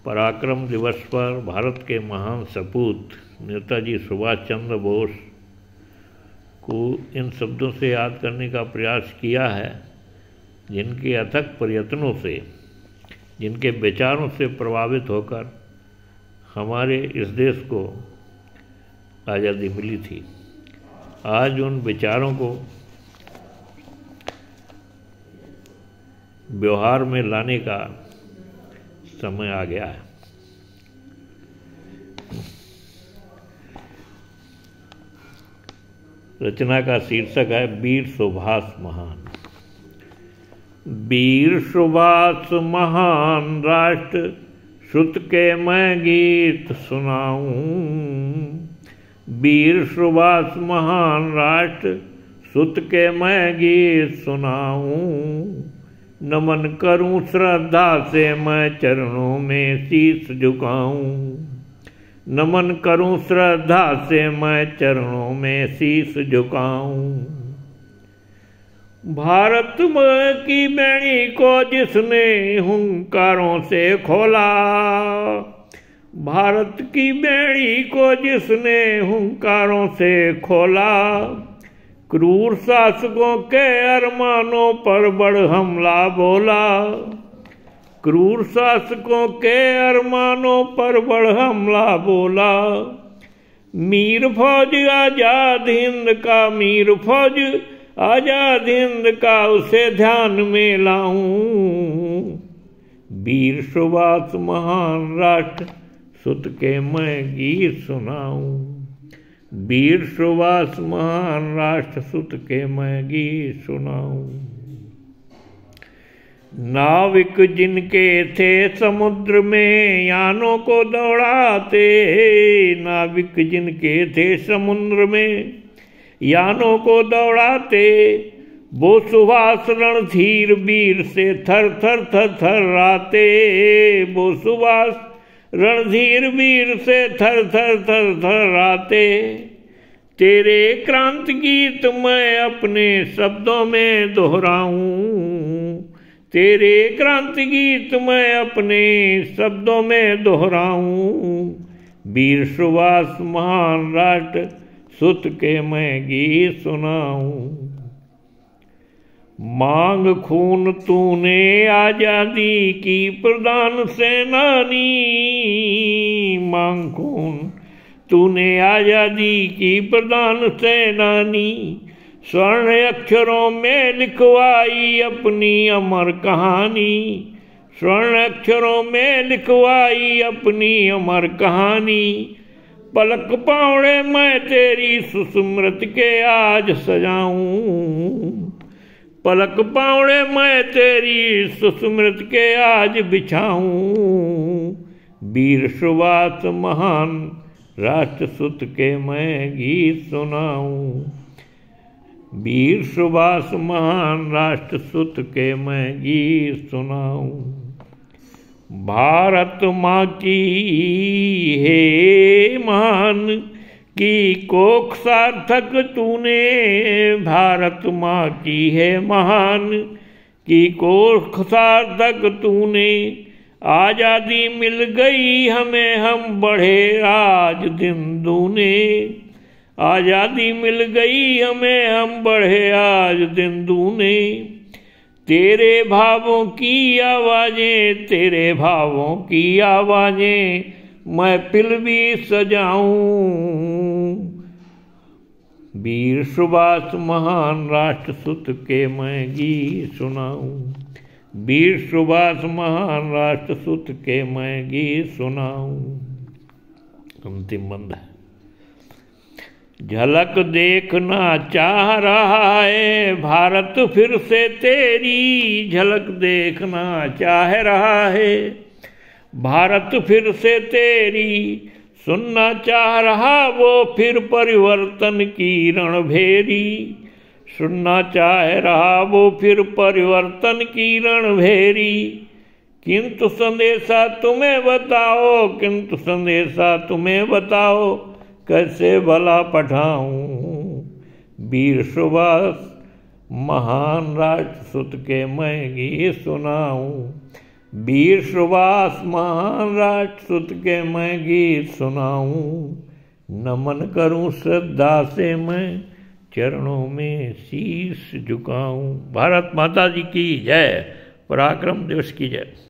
पराक्रम दिवस पर भारत के महान सपूत नेताजी सुभाष चंद्र बोस को इन शब्दों से याद करने का प्रयास किया है, जिनके अथक प्रयत्नों से, जिनके विचारों से प्रभावित होकर हमारे इस देश को आज़ादी मिली थी। आज उन विचारों को व्यवहार में लाने का समय आ गया है। रचना का शीर्षक है वीर सुभाष महान। वीर सुभाष महान राष्ट्र सुत के मैं गीत सुनाऊं। वीर सुभाष महान राष्ट्र सुत के मैं गीत सुनाऊं। नमन करूं श्रद्धा से मैं चरणों में शीश झुकाऊं। नमन करूं श्रद्धा से मैं चरणों में शीश झुकाऊं। भारत की बेड़ी को जिसने हुंकारों से खोला, भारत की बेड़ी को जिसने हुंकारों से खोला, क्रूर शासकों के अरमानों पर बड़ हमला बोला। क्रूर शासकों के अरमानों पर बड़ हमला बोला। मीर फौज आजाद हिंद का, मीर फौज आजाद हिंद का उसे ध्यान में लाऊं। वीर सुभाष महान राष्ट्र सुत के मैं गीत सुनाऊं। वीर सुभाष महान राष्ट्र सुत के मैं गीत सुनाऊं। नाविक जिनके थे समुद्र में यानों को दौड़ाते, नाविक जिनके थे समुद्र में यानों को दौड़ाते, वो सुभाष रणधीर वीर से थर थर थर थर्राते। वो सुभाष रणधीर वीर से थर थर थर थर्राते। तेरे क्रांति गीत मैं अपने शब्दों में दोहराऊं। तेरे क्रांति गीत मैं अपने शब्दों में दोहराऊं। वीर सुभाष महान राष्ट्र सुत के मैं गीत सुनाऊं। मांग खून तूने आजादी की प्रधान सेनानी। मांग खून तूने आजादी की प्रधान सेनानी। स्वर्ण अक्षरों में लिखवाई अपनी अमर कहानी। स्वर्ण अक्षरों में लिखवाई अपनी अमर कहानी। पलक पावड़े मैं तेरी सुस्मृति के आज सजाऊं। पलक पावड़े मैं तेरी सुस्मृति के आज बिछाऊं। वीर सुभाष महान राष्ट्र सुत के मैं गीत सुनाऊं। वीर सुभाष महान राष्ट्र सुत के मैं गीत सुनाऊं। भारत माँ की है महान की कोख सार्थक तूने। भारत माँ की है महान की कोख सार्थक तूने। आज़ादी मिल गई हमें हम बढ़े आज दिन दूने। आज़ादी मिल गई हमें हम बढ़े आज दिन दूने। तेरे भावों की आवाज़ें, तेरे भावों की आवाज़ें महफिल भी सजाऊं। वीर सुभाष महान राष्ट्र सुत के मैं गीत सुनाऊं। वीर सुभाष महान राष्ट्र सुत के मैं गीत सुनाऊं। अंतिम बंद है। झलक देखना चाह रहा है भारत फिर से तेरी। झलक देखना चाह रहा है भारत फिर से तेरी। सुनना चाह रहा वो फिर परिवर्तन की रणभेरी। सुनना चाह रहा वो फिर परिवर्तन की रणभेरी। किंतु संदेशा तुम्हें बताओ, किंतु संदेशा तुम्हें बताओ, कैसे भला पठाऊं। वीर सुभाष महान राष्ट्र सुत के मैं गीत सुनाऊं। वीर सुभाष महान राजसूत के मैं गीत सुनाऊं, नमन करूं श्रद्धा से मैं चरणों में शीश झुकाऊं। भारत माता जी की जय, पराक्रम दिवस की जय।